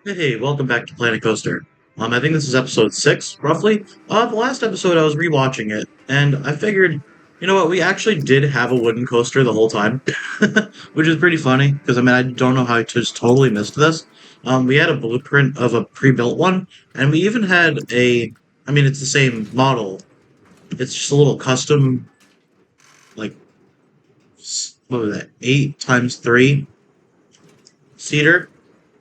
Hey, welcome back to Planet Coaster. I think this is episode 6, roughly. The last episode I was rewatching it, and I figured, you know what, we actually did have a wooden coaster the whole time, which is pretty funny, because I don't know how I just totally missed this. We had a blueprint of a pre-built one, and we even had it's the same model. It's just a little custom, like, what was that, 8 times 3 seater.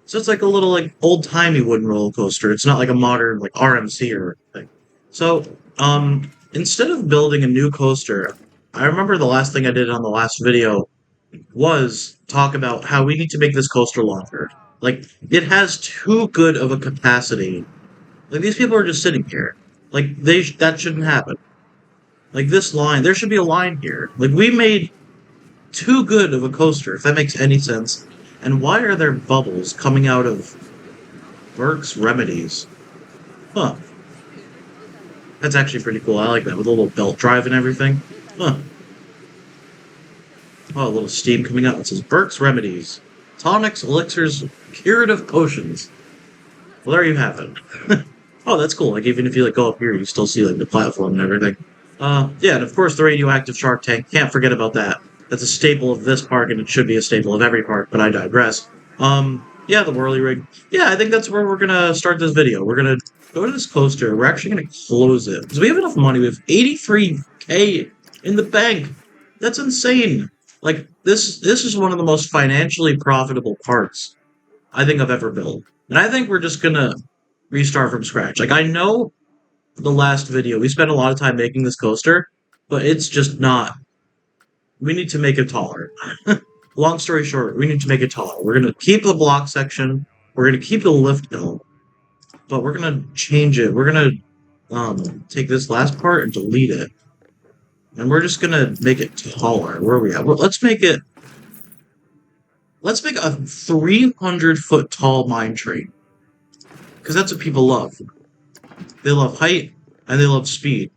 So it's like a little like old timey wooden roller coaster. It's not like a modern like RMC or anything. So instead of building a new coaster, I remember the last thing I did on the last video was talk about how we need to make this coaster longer. Like it has too good of a capacity. Like these people are just sitting here. Like that shouldn't happen. Like this line, there should be a line here. Like we made too good of a coaster, if that makes any sense. And why are there bubbles coming out of Burke's Remedies? Huh. That's actually pretty cool. I like that with a little belt drive and everything. Huh. Oh, a little steam coming out. It says Burke's Remedies. Tonics, elixirs, curative potions. Well, there you have it. Oh, that's cool. Like, even if you, like, go up here, you still see, like, the platform and everything. Yeah, and of course the radioactive shark tank. Can't forget about that. That's a staple of this park, and it should be a staple of every park, but I digress. Yeah, the whirly rig. Yeah, I think that's where we're gonna start this video. We're gonna go to this coaster. We're actually gonna close it. Because we have enough money. We have 83K in the bank. That's insane. Like, this is one of the most financially profitable parks I think I've ever built. And I think we're just gonna restart from scratch. Like, I know the last video, we spent a lot of time making this coaster, but it's just not. We need to make it taller. Long story short, we need to make it taller. We're gonna keep the block section. We're gonna keep the lift hill, but we're gonna change it. We're gonna take this last part and delete it, and we're just gonna make it taller. Where are we at? Well, let's make it. Let's make a 300-foot tall mine train because that's what people love. They love height and they love speed,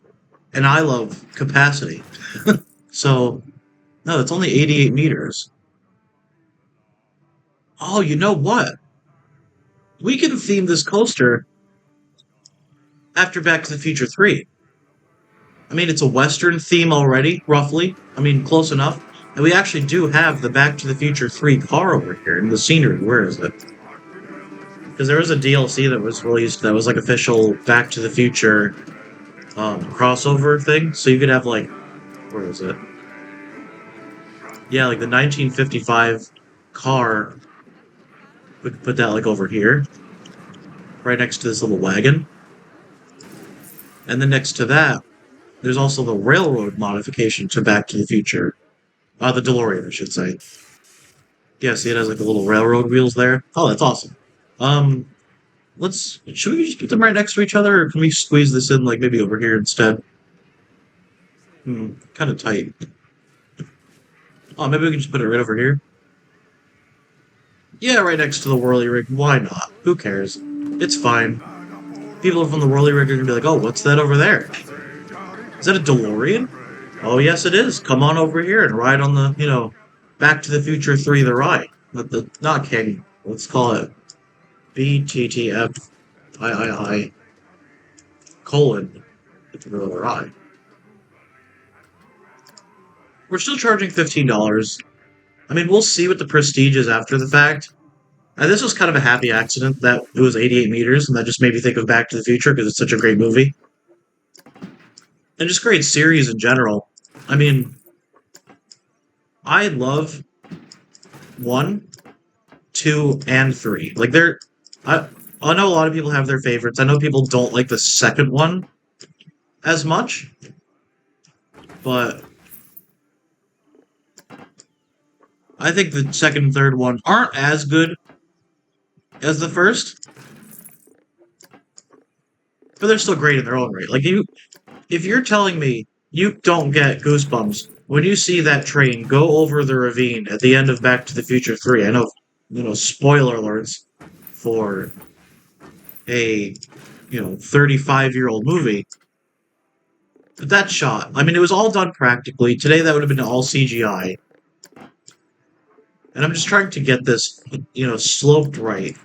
and I love capacity. So no, it's only 88 meters. Oh, you know what? We can theme this coaster after Back to the Future 3. I mean, it's a Western theme already, roughly. I mean, close enough. And we actually do have the Back to the Future 3 car over here in the scenery. Where is it? Because there was a DLC that was released that was like official Back to the Future crossover thing. So you could have like, where is it? Yeah, like the 1955 car. We could put that like over here, right next to this little wagon. And then next to that, there's also the railroad modification to Back to the Future. The DeLorean, I should say. Yeah, see, it has like the little railroad wheels there. Oh, that's awesome. Um, should we just put them right next to each other, or can we squeeze this in like maybe over here instead? Kind of tight. Oh, maybe we can just put it right over here. Yeah, right next to the whirly rig. Why not? Who cares? It's fine. People from the whirly rig are gonna be like, "Oh, what's that over there? Is that a DeLorean?" Oh, yes, it is. Come on over here and ride on the, Back to the Future 3, the ride. Not King. Let's call it BTTF III colon the ride. We're still charging $15. I mean, we'll see what the prestige is after the fact. And this was kind of a happy accident that it was 88 meters, and that just made me think of Back to the Future because it's such a great movie. And just great series in general. I mean, I love 1, 2, and 3. Like, I know a lot of people have their favorites. I know people don't like the second one as much, but I think the second and third one aren't as good as the first, but they're still great in their own right. Like if you're telling me you don't get goosebumps when you see that train go over the ravine at the end of Back to the Future 3, I know, spoiler alerts for a, 35-year-old movie. But that shot, I mean, it was all done practically. Today that would have been all CGI. And I'm just trying to get this, sloped right.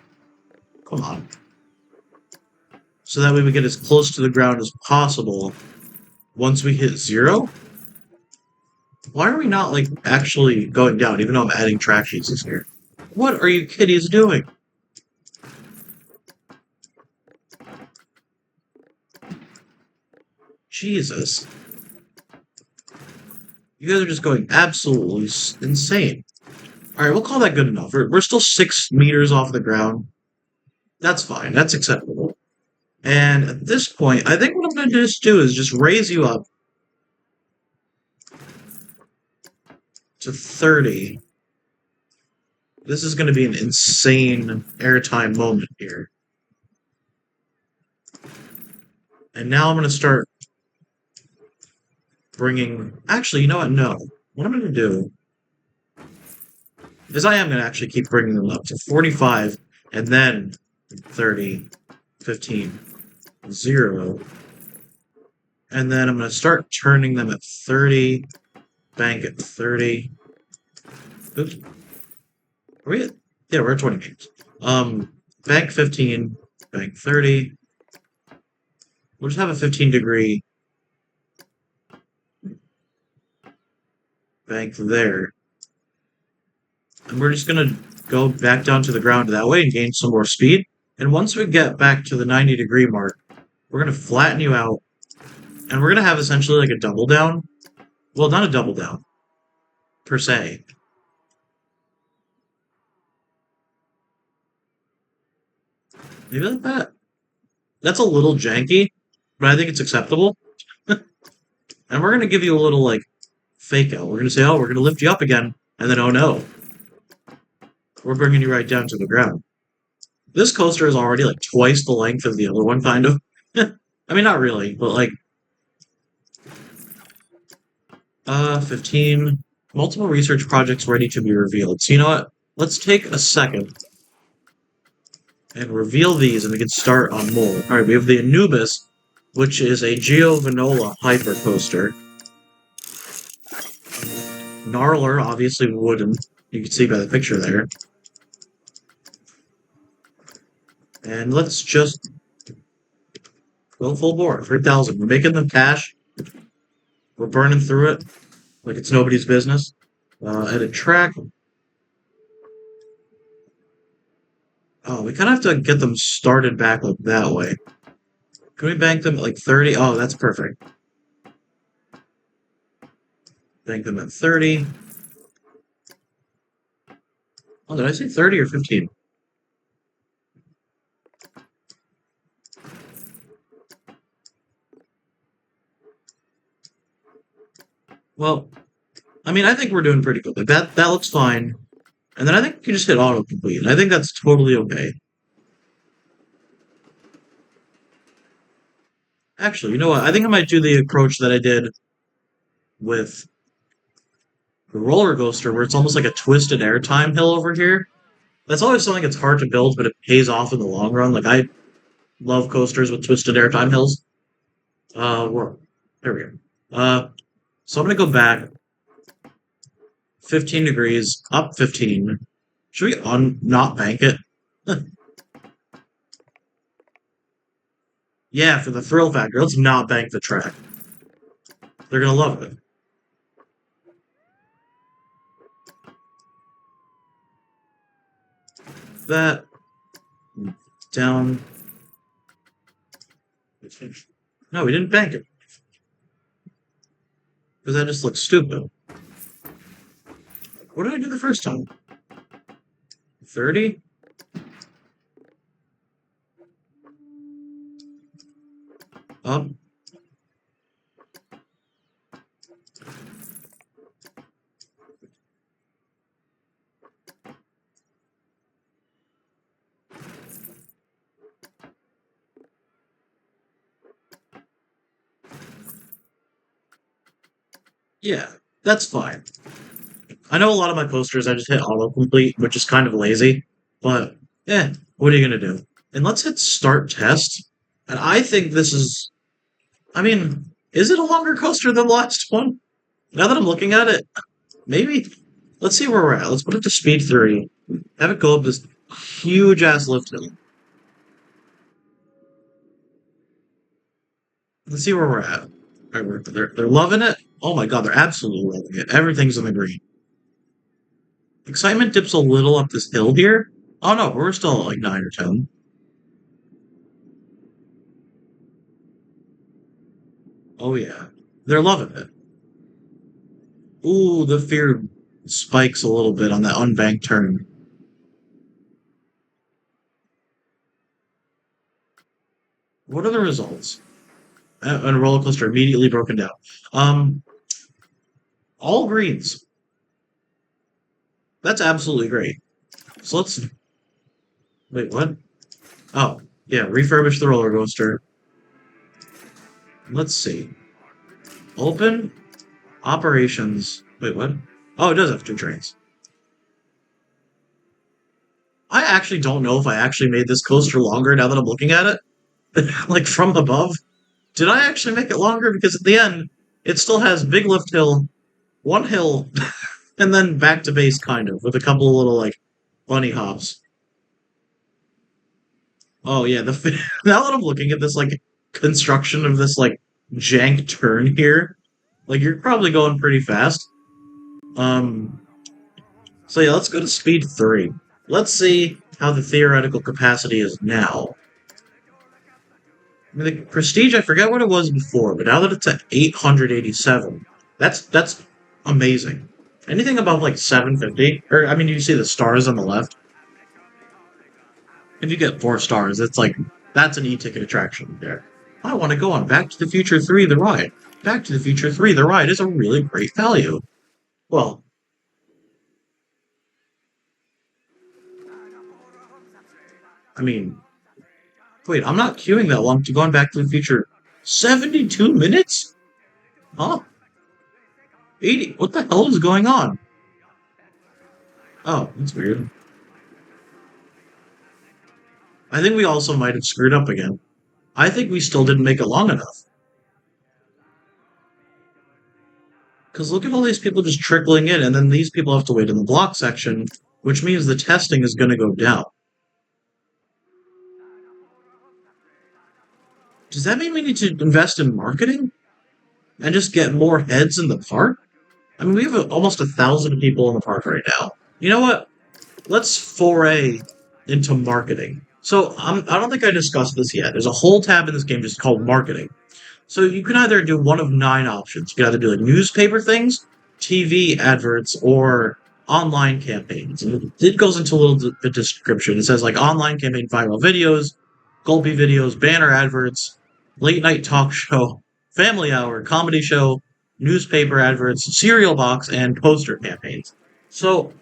Come on. So that way we get as close to the ground as possible once we hit 0. Why are we not, like, actually going down, even though I'm adding track sheets this here? What are you kiddies doing? Jesus. You guys are just going absolutely insane. Alright, we'll call that good enough. We're still 6 meters off the ground. That's fine. That's acceptable. And at this point, I think what I'm going to just do is just raise you up to 30. This is going to be an insane airtime moment here. And now I'm going to start bringing... Actually, you know what? No. What I'm going to do is I am going to actually keep bringing them up to 45, and then 30, 15, 0. And then I'm going to start turning them at 30, bank at 30. Oops. Are we at... Yeah, we're at 20 games. Bank 15, bank 30. We'll just have a 15-degree bank there. And we're just going to go back down to the ground that way and gain some more speed. And once we get back to the 90-degree mark, we're going to flatten you out. And we're going to have essentially like a double down. Well, not a double down, per se. Maybe like that. That's a little janky, but I think it's acceptable. And we're going to give you a little, like, fake out. We're going to say, oh, we're going to lift you up again. And then, oh no. We're bringing you right down to the ground. This coaster is already, like, twice the length of the other one, kind of. I mean, not really, but, like... 15. Multiple research projects ready to be revealed. So, you know what? Let's take a second and reveal these, and we can start on more. Alright, we have the Anubis, which is a Giovanola hyper coaster. Gnarler, obviously wooden. You can see by the picture there. And let's just go full bore. 3,000. We're making them cash. We're burning through it like it's nobody's business. Edit track. Oh, we kind of have to get them started back like that way. Can we bank them at like 30? Oh, that's perfect. Bank them at 30. Oh, did I say 30 or 15? Well, I mean, I think we're doing pretty good. Like that looks fine. And then I think you just hit autocomplete. And I think that's totally okay. Actually, you know what? I think I might do the approach that I did with the roller coaster, where it's almost like a twisted airtime hill over here. That's always something that's hard to build, but it pays off in the long run. Like, I love coasters with twisted airtime hills. There we go. So I'm gonna go back 15 degrees, up 15. Should we not bank it? Yeah, for the thrill factor, let's not bank the track. They're gonna love it. That down. No, we didn't bank it. Because that just looks stupid. What did I do the first time? 30? Up. Yeah, that's fine. I know a lot of my posters I just hit autocomplete, which is kind of lazy, but what are you gonna do? And let's hit start test. And I think this is, I mean, is it a longer coaster than the last one? Now that I'm looking at it, maybe. Let's see where we're at. Let's put it to speed 3. Have it go up this huge ass lift hill. Let's see where we're at. All right, they're loving it. Oh my god, they're absolutely loving it. Everything's in the green. Excitement dips a little up this hill here. Oh no, we're still at like 9 or 10. Oh yeah. They're loving it. Ooh, the fear spikes a little bit on that unbanked turn. What are the results? And a roller coaster immediately broken down. Um, all greens. That's absolutely great. So let's wait. What? Oh, yeah. Refurbish the roller coaster. Let's see. Open operations. Wait, what? Oh, it does have two trains. I actually don't know if I actually made this coaster longer now that I'm looking at it. Like from above. Did I actually make it longer? Because at the end, it still has big lift hill, one hill, and then back to base, kind of, with a couple of little, like, bunny hops. Oh, yeah, now that I'm looking at this, like, construction of this, like, jank turn here, like, you're probably going pretty fast. Um, so yeah, let's go to speed 3. Let's see how the theoretical capacity is now. I mean, the prestige, I forget what it was before, but now that it's at 887, that's amazing. Anything above like 750, or I mean, you see the stars on the left. If you get 4 stars, it's like that's an e-ticket attraction there. I want to go on Back to the Future 3, the ride. Back to the Future 3, the ride is a really great value. Well, I mean, wait, I'm not queuing that long to go on Back to the Future. 72 minutes? Huh? 80? What the hell is going on? Oh, that's weird. I think we also might have screwed up again. I think we still didn't make it long enough. Because look at all these people just trickling in, and then these people have to wait in the block section, which means the testing is going to go down. Does that mean we need to invest in marketing and just get more heads in the park? I mean, we have almost 1,000 people in the park right now. You know what? Let's foray into marketing. So I don't think I discussed this yet. There's a whole tab in this game just called marketing. So you can either do one of 9 options. You can either do like newspaper things, TV adverts, or online campaigns. And it goes into a little bit description. It says like online campaign viral videos, Gulpy videos, banner adverts, late night talk show, family hour, comedy show, newspaper adverts, cereal box, and poster campaigns. So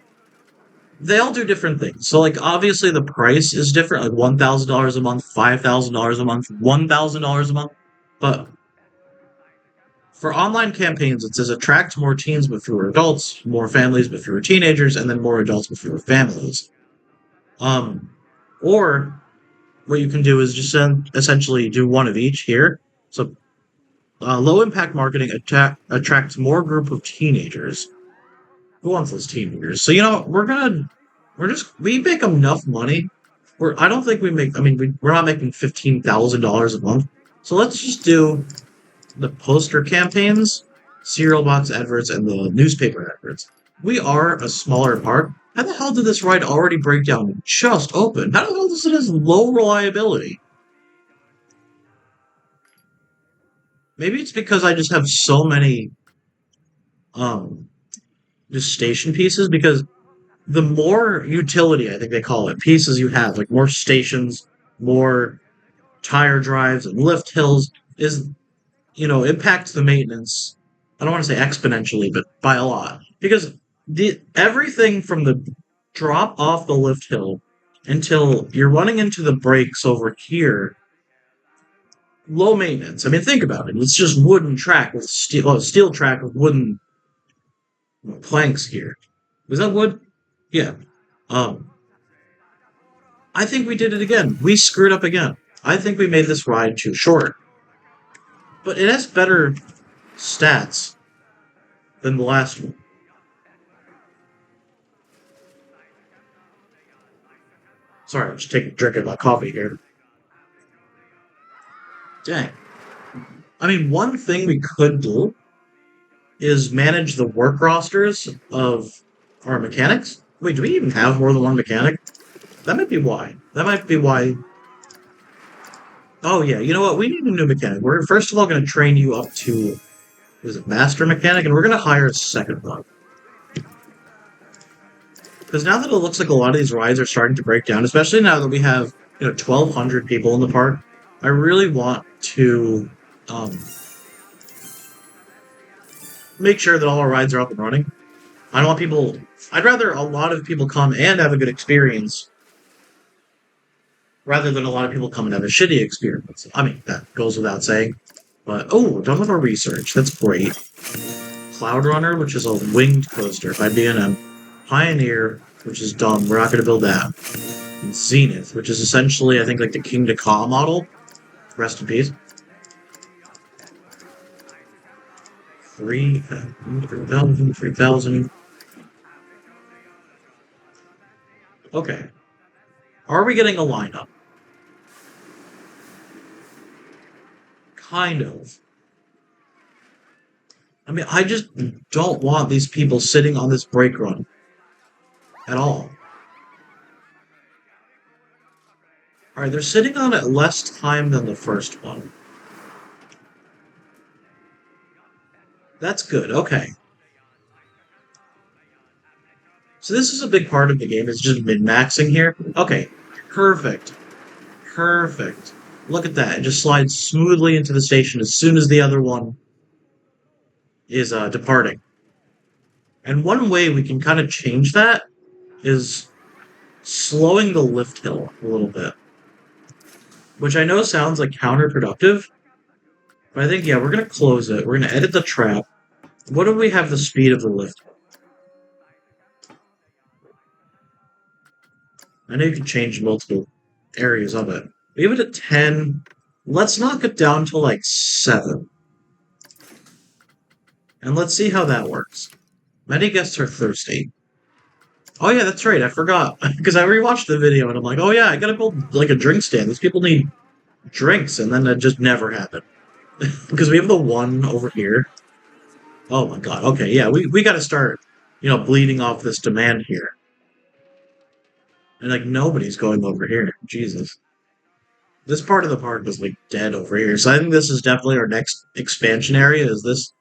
they all do different things. So like obviously the price is different, like $1,000 a month, $5,000 a month, $1,000 a month. But for online campaigns, it says attract more teens but fewer adults, more families but fewer teenagers, and then more adults but fewer families. Um, or what you can do is just essentially do one of each here. So low impact marketing attracts more group of teenagers. Who wants those teenagers? So we make enough money. I don't think we make. I mean, we're not making $15,000 a month. So let's just do the poster campaigns, cereal box adverts, and the newspaper adverts. We are a smaller park. How the hell did this ride already break down just open? How the hell does it have low reliability? Maybe it's because I just have so many um just station pieces because the more utility, I think they call it, pieces you have, like more stations, more tire drives and lift hills, is impacts the maintenance. I don't want to say exponentially, but by a lot. Because the everything from the drop off the lift hill until you're running into the brakes over here, low maintenance. I mean, think about it. It's just wooden track with steel track with wooden planks here. Was that wood? Yeah. Um, I think we did it again. We screwed up again. I think we made this ride too short. But it has better stats than the last one. Sorry, I'm just taking a drink of my coffee here. Dang. I mean, one thing we could do is manage the work rosters of our mechanics. Wait, do we even have more than one mechanic? That might be why. That might be why. Oh yeah, you know what? We need a new mechanic. We're first of all going to train you up to, is it master mechanic, and we're going to hire a second one. Because now that it looks like a lot of these rides are starting to break down, especially now that we have 1,200 people in the park, I really want to um, make sure that all our rides are up and running. I don't want people. I'd rather a lot of people come and have a good experience rather than a lot of people come and have a shitty experience. I mean, that goes without saying. But, oh, done with our research. That's great. Cloud Runner, which is a winged coaster by B&M. Pioneer, which is dumb. We're not going to build that. And Zenith, which is essentially, I think, like the King Ka model. Rest in peace. 3,000, 3,000. Okay. Are we getting a lineup? Kind of. I mean, I just don't want these people sitting on this brake run at all. Alright, they're sitting on it less time than the first one. That's good, okay. So this is a big part of the game, is just min-maxing here. Okay, perfect. Perfect. Look at that, it just slides smoothly into the station as soon as the other one is departing. And one way we can kind of change that is slowing the lift hill a little bit. Which I know sounds like counterproductive, but I think, yeah, we're going to close it. We're going to edit the trap. What do we have the speed of the lift? I know you can change multiple areas of it. Leave it at 10. Let's knock it down to like 7. And let's see how that works. Many guests are thirsty. Oh yeah, that's right, I forgot. Because I rewatched the video and I'm like, oh yeah, I gotta build like a drink stand. These people need drinks, and then it just never happened. Because we have the one over here. Oh my god, okay, yeah, we gotta start, bleeding off this demand here. And like nobody's going over here. Jesus. This part of the park is like dead over here. So I think this is definitely our next expansion area, is this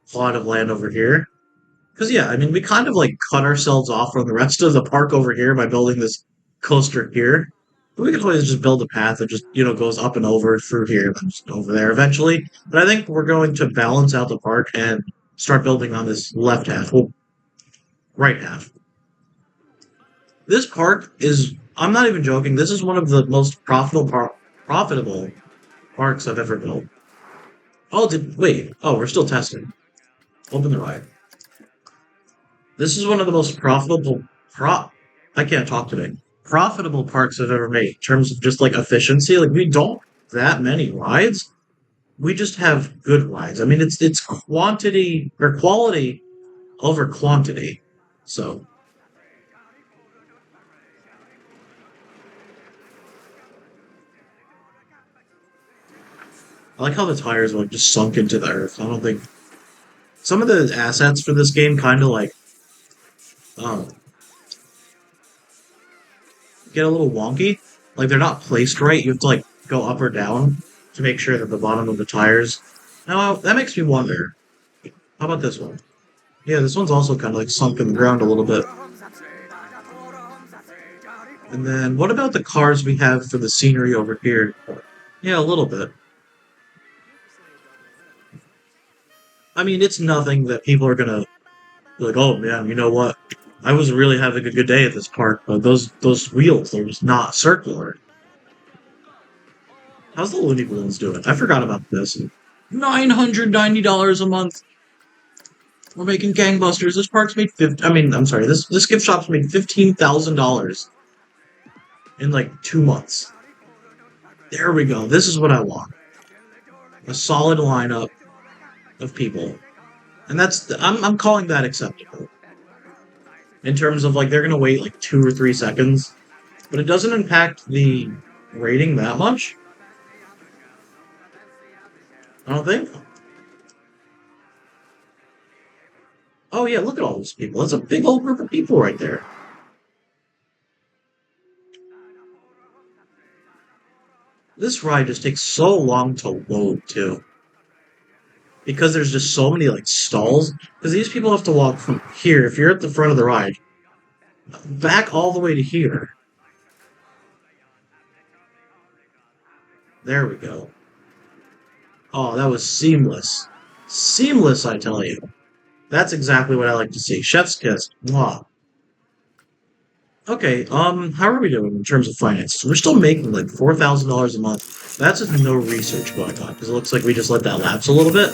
plot of land over here. Because yeah, I mean we kind of like cut ourselves off from the rest of the park over here by building this coaster here. But we could always just build a path that just, goes up and over through here and then just over there eventually. But I think we're going to balance out the park and start building on this left half. Well, right half. This park is, I'm not even joking, this is one of the most profitable parks I've ever built. Oh, wait. Oh, we're still testing. Open the ride. This is one of the most profitable, I can't talk today. Profitable parks I've ever made in terms of just like efficiency. Like we don't that many rides. We just have good rides. I mean, it's quantity or quality over quantity. So I like how the tires are like just sunk into the earth. I don't think some of the assets for this game kind of like um, get a little wonky. Like they're not placed right. You have to like go up or down to make sure that the bottom of the tires. Now that makes me wonder. How about this one? Yeah, this one's also kind of like sunk in the ground a little bit. And then what about the cars we have for the scenery over here? Yeah, a little bit. I mean, it's nothing that people are gonna be like, oh man, you know what? I was really having a good day at this park, but those wheels, they're just not circular. How's the Looney Balloons doing? I forgot about this. $990 a month. We're making gangbusters. This park's made I'm sorry. This gift shop's made $15,000 in like 2 months. There we go. This is what I want. A solid lineup of people, and I'm calling that acceptable. In terms of like they're gonna wait like 2 or 3 seconds, but it doesn't impact the rating that much. I don't think. Oh yeah, look at all those people. That's a big old group of people right there. This ride just takes so long to load too. Because there's just so many like stalls. Because these people have to walk from here, if you're at the front of the ride, back all the way to here. There we go. Oh, that was seamless. Seamless, I tell you. That's exactly what I like to see. Chef's kiss. Mwah. Okay, how are we doing in terms of finances? We're still making like $4,000 a month. That's just no research going on, because it looks like we just let that lapse a little bit.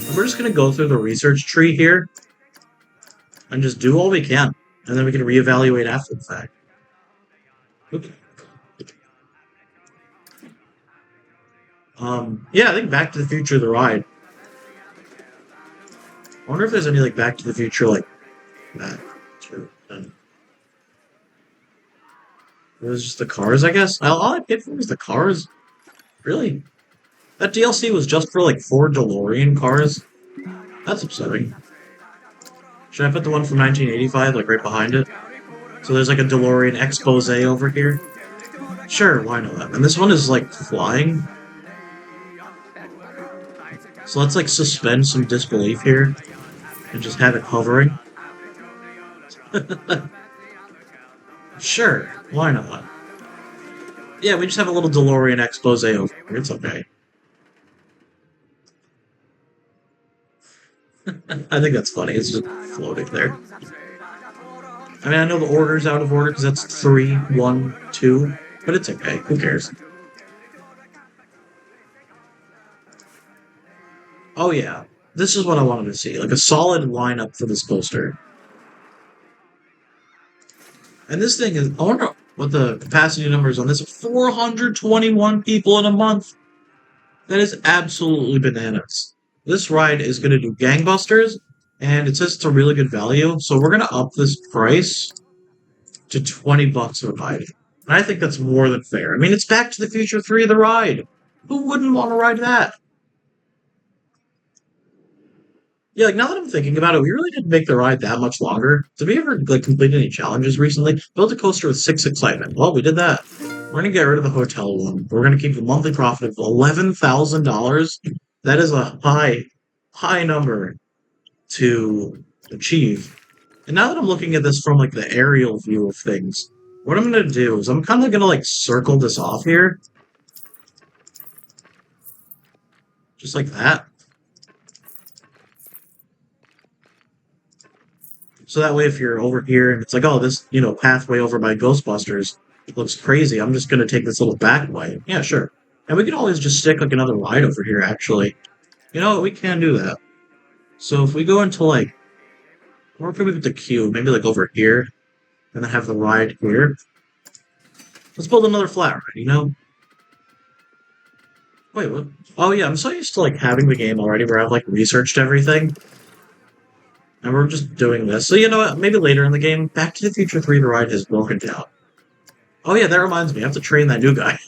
And we're just gonna go through the research tree here and just do all we can. And then we can reevaluate after the fact. Oops. Yeah, I think Back to the Future the ride. I wonder if there's any like Back to the Future like that. It was just the cars, I guess. All I paid for was the cars. Really? That DLC was just for like 4 DeLorean cars? That's upsetting. Should I put the one from 1985 like right behind it? So there's like a DeLorean expose over here? Sure, why not? And this one is like flying. So let's like suspend some disbelief here and just have it hovering. Sure, why not? Yeah, we just have a little DeLorean expose over here. It's okay. I think that's funny. It's just floating there. I mean, I know the order's out of order because that's 3, 1, 2, but it's okay. Who cares? Oh yeah, this is what I wanted to see. Like a solid lineup for this poster. And this thing is, I wonder what the capacity number is on this. 421 people in a month. That is absolutely bananas. This ride is going to do gangbusters, and it says it's a really good value. So we're going to up this price to $20 a ride. And I think that's more than fair. I mean, it's Back to the Future 3 the ride. Who wouldn't want to ride that? Yeah, like now that I'm thinking about it, we really didn't make the ride that much longer. Did we ever like complete any challenges recently? Build a coaster with 6 excitement. Well, we did that. We're gonna get rid of the hotel one. We're gonna keep the monthly profit of $11,000. That is a high number to achieve. And now that I'm looking at this from like the aerial view of things, what I'm gonna do is I'm kind of gonna like circle this off here, just like that. So that way, if you're over here and it's like, oh, this, pathway over by Ghostbusters looks crazy, I'm just going to take this little back way. Yeah, sure. And we can always just stick like another ride over here, actually. You know what? We can do that. So if we go into like, where can we put the cube? Maybe like over here, and then have the ride here. Let's build another flat ride, Wait, what? Oh yeah, I'm so used to like having the game already where I've like researched everything. And we're just doing this. So you know what? Maybe later in the game, Back to the Future 3 the ride is broken down. Oh yeah, that reminds me. I have to train that new guy.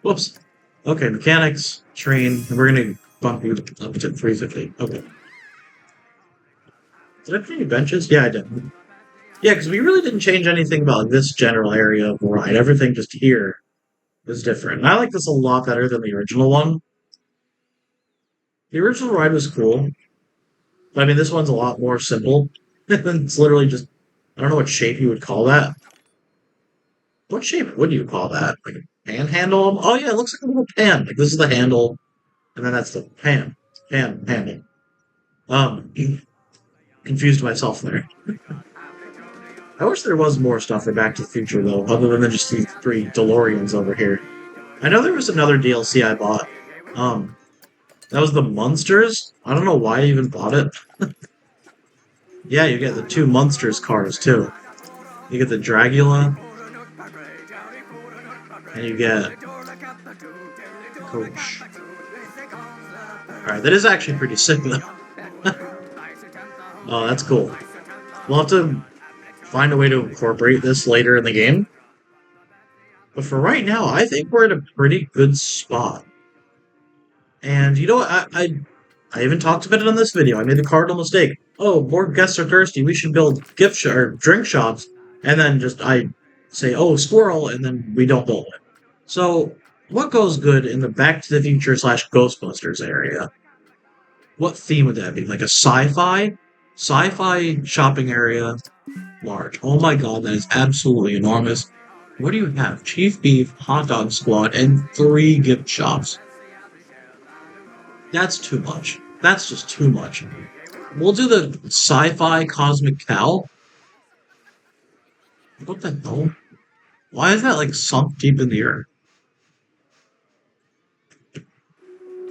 Whoops. Okay, mechanics, train, and we're gonna bump you up to 350. Okay. Did I put any benches? Yeah, I did. Yeah, because we really didn't change anything about this general area of the ride. Everything just here is different. And I like this a lot better than the original one. The original ride was cool. But I mean, this one's a lot more simple. It's literally just, I don't know what shape you would call that. What shape would you call that? Like a panhandle? Oh yeah, it looks like a little pan. Like this is the handle, and then that's the handle. Um, confused myself there. I wish there was more stuff for Back to the Future though, other than just these 3 DeLoreans over here. I know there was another DLC I bought. Um, that was the Munsters. I don't know why I even bought it. Yeah, you get the 2 Munsters cars too. You get the Dragula, and you get Coach. Alright, that is actually pretty sick though. Oh, that's cool. We'll have to find a way to incorporate this later in the game. But for right now, I think we're in a pretty good spot. And you know what? I even talked about it on this video. I made the cardinal mistake. Oh, more guests are thirsty. We should build or drink shops. And then I say, oh, squirrel, and then we don't build it. So, what goes good in the Back to the Future slash Ghostbusters area? What theme would that be? Like a sci-fi? Sci-fi shopping area, large. Oh my god, that is absolutely enormous. What do you have? Chief Beef, Hot Dog Squad, and 3 gift shops. That's too much. That's just too much. We'll do the sci-fi cosmic cow. What the hell? Why is that like sunk deep in the earth?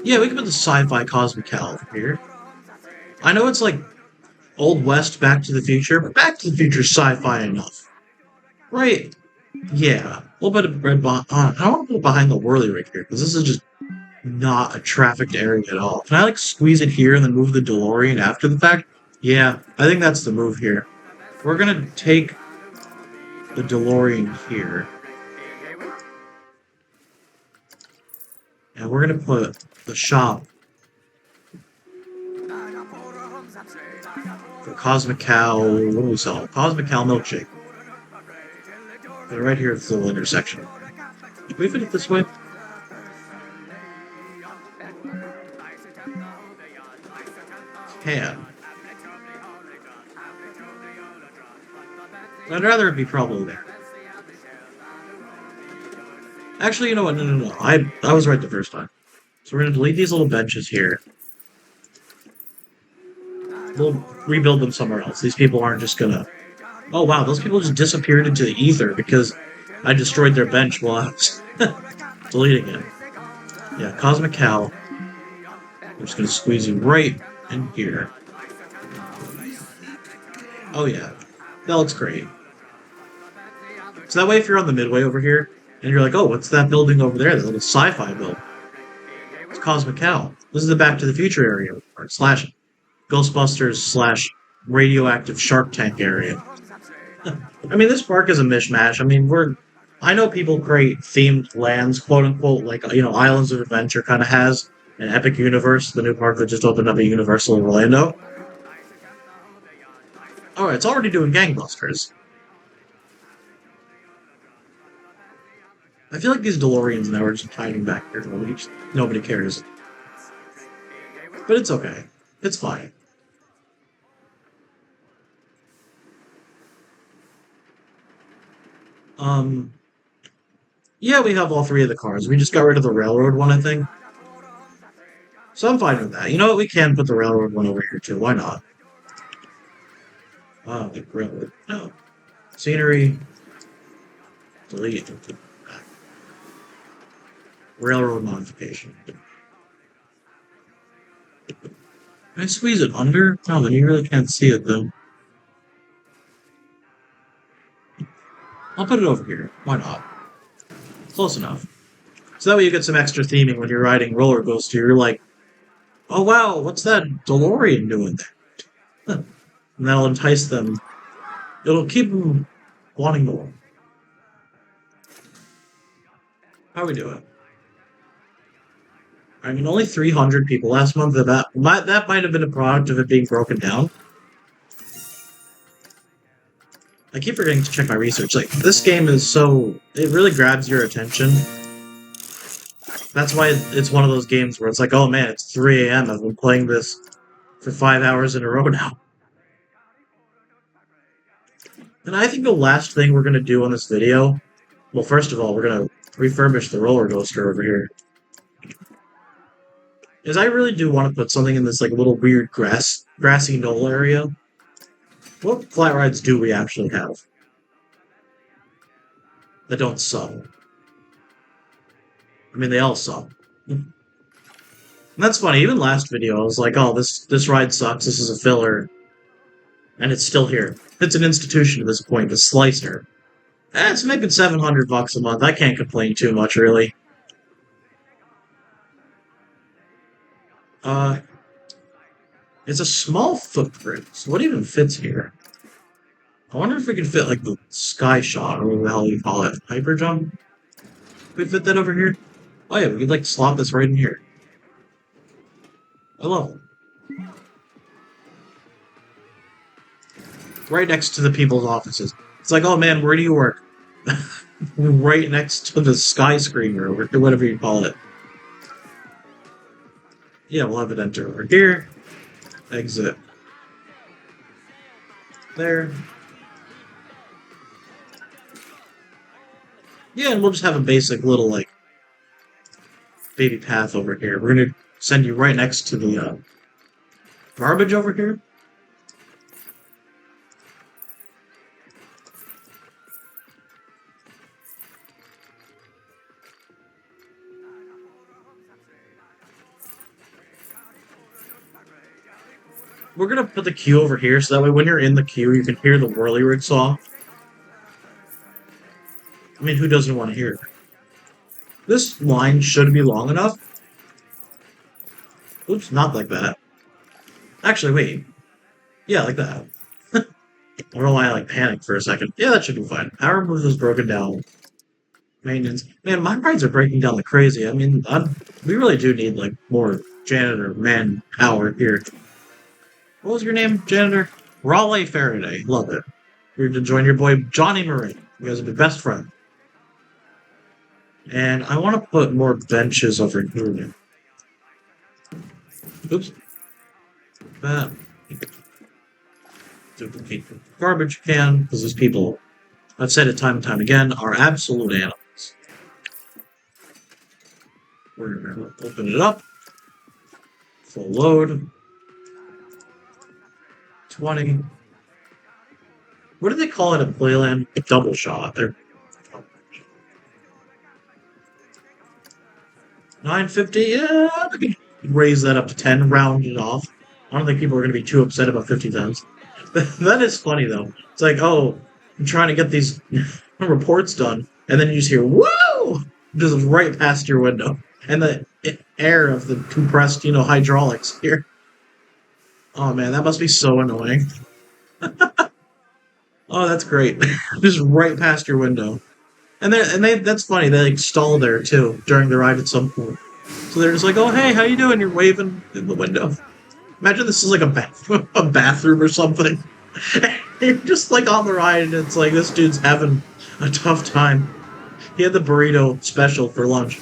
Yeah, we can put the sci-fi cosmic cow over here. I know it's like Old West Back to the Future, but Back to the Future is sci-fi enough. Right? Yeah. A little bit of red behind. I don't want to put it behind the whirly rig here, because this is just not a trafficked area at all. Can I like squeeze it here and then move the DeLorean after the fact? Yeah, I think that's the move here. We're gonna take the DeLorean here. And we're gonna put the shop for Cosmic Cow. What do we sell? Cosmic Cow milkshake. Put it right here at the little intersection. Can we fit it this way? Can. I'd rather it be probably there. Actually, you know what? No. I was right the first time. So we're going to delete these little benches here. We'll rebuild them somewhere else. These people aren't just going to... Oh, wow, those people just disappeared into the ether because I destroyed their bench while I was deleting it. Yeah, Cosmic Cow. I'm just going to squeeze you right in here. Oh, yeah. That looks great. So that way, if you're on the midway over here, and you're like, oh, what's that building over there? That little sci-fi building. It's Cosmic Cow. This is the Back to the Future area, or slash Ghostbusters slash radioactive Shark Tank area. I mean, this park is a mishmash. I mean, I know people create themed lands, quote unquote, like, you know, Islands of Adventure kind of has an Epic Universe, the new park that just opened up at Universal in Orlando. Alright, it's already doing gangbusters. I feel like these DeLoreans now are just hiding back here. Nobody cares. But it's okay. It's fine. Yeah, we have all 3 of the cars. We just got rid of the railroad one, I think. So I'm fine with that. You know what? We can put the railroad one over here, too. Why not? The railroad. No. Scenery. Delete. Railroad modification. Can I squeeze it under? No, then you really can't see it, though. I'll put it over here. Why not? Close enough. So that way you get some extra theming when you're riding roller coaster. You're like, oh wow, what's that DeLorean doing there? And that'll entice them. It'll keep them wanting more. How are we doing? I mean, only 300 people last month. That might have been a product of it being broken down. I keep forgetting to check my research. Like, this game is it really grabs your attention. That's why it's one of those games where it's like, oh man, it's 3 a.m. I've been playing this for 5 hours in a row now. And I think the last thing we're going to do on this video, well, first of all, we're going to refurbish the roller coaster over here. Is I really do want to put something in this like little weird grassy knoll area. What flat rides do we actually have that don't suck? I mean, they all suck. And that's funny. Even last video, I was like, "Oh, this ride sucks. This is a filler," and it's still here. It's an institution at this point. The Slicer. It's making $700 a month. I can't complain too much, really. It's a small footprint. So what even fits here? I wonder if we can fit like the sky shot, or whatever the hell you call it, hyper jump. Can we fit that over here? Oh yeah, we could like slot this right in here. I love it. right next to the people's offices. It's like, oh man, where do you work? Right next to the skyscraper, or whatever you call it. Yeah, we'll have it enter over here. Exit there. Yeah, and we'll just have a basic little, like, baby path over here. We're gonna send you right next to the garbage over here. We're gonna put the queue over here so that way when you're in the queue you can hear the Whirly-Rig song. I mean, who doesn't want to hear it? This line should be long enough. Oops, not like that. Actually, wait. Yeah, like that. I don't know why I like panicked for a second. Yeah, that should be fine. Power move is broken down. Maintenance. Man, my rides are breaking down like crazy. I mean, we really do need like more janitor manpower here. What was your name, janitor? Raleigh Faraday. Love it. You're to join your boy Johnny Marin. You guys will be best friends. And I want to put more benches over here. Oops. That. Duplicate the garbage can, because these people, I've said it time and time again, are absolute animals. We're going to open it up. Full load. 20. What do they call it at Playland? Double shot. They're 950. Yeah, I could raise that up to 10, round it off. I don't think people are going to be too upset about 50 cents. That is funny though. It's like, oh, I'm trying to get these reports done, and then you just hear "woo" just right past your window, and the air of the compressed, hydraulics here. Oh man, that must be so annoying. Oh, that's great. Just right past your window. That's funny, they like stall there too during the ride at some point. So they're just like, oh hey, how you doing? You're waving in the window. Imagine this is like a bathroom or something. You're just like on the ride and it's like this dude's having a tough time. He had the burrito special for lunch.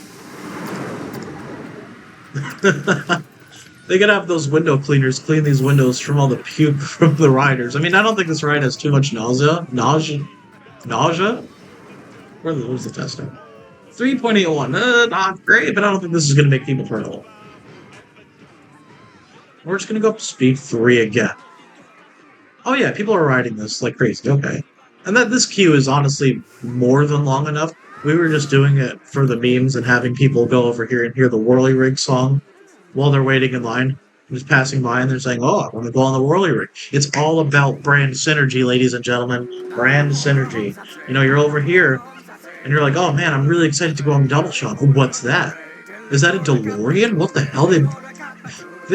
They gotta have those window cleaners clean these windows from all the puke from the riders. I mean, I don't think this ride has too much nausea. Nausea? Where's the tester? 3.81. Not great, but I don't think this is gonna make people hurl. We're just gonna go up to speed 3 again. Oh yeah, people are riding this like crazy. Okay. And this queue is honestly more than long enough. We were just doing it for the memes and having people go over here and hear the Whirly-Rig song while they're waiting in line. Just passing by and they're saying, oh, I want to go on the Whirly-Rig. It's all about brand synergy, ladies and gentlemen. Brand synergy. You're over here and you're like, oh man, I'm really excited to go on Double Shot. What's that? Is that a DeLorean? What the hell? They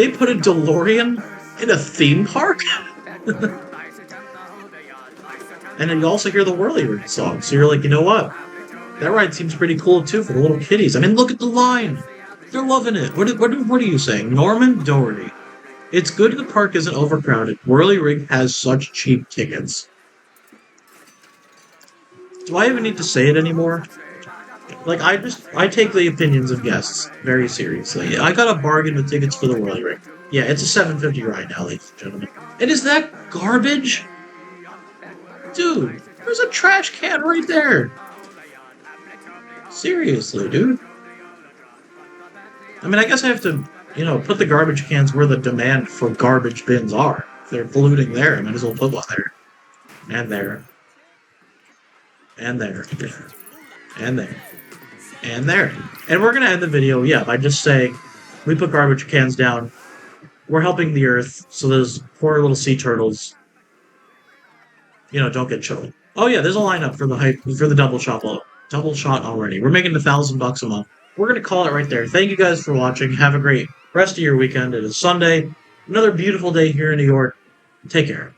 put a DeLorean in a theme park? And then you also hear the Whirly-Rig song. So you're like, you know what? That ride seems pretty cool too for the little kiddies. I mean, look at the line. They're loving it. What are you saying? Norman Doherty. It's good the park isn't overcrowded. Whirly-Rig has such cheap tickets. Do I even need to say it anymore? Like, I take the opinions of guests very seriously. I got a bargain with tickets for the Whirly-Rig. Yeah, it's a $7.50 right now, ladies and gentlemen. And is that garbage? Dude, there's a trash can right there. Seriously, dude. I mean, I guess I have to, put the garbage cans where the demand for garbage bins are. If they're polluting there, I might as well put one there. And there. And there. And there. And there. And we're going to end the video, by just saying, we put garbage cans down. We're helping the earth, so those poor little sea turtles, don't get chilled. Oh yeah, there's a lineup for the double shot already. We're making $1,000 a month. We're going to call it right there. Thank you guys for watching. Have a great rest of your weekend. It is Sunday. Another beautiful day here in New York. Take care.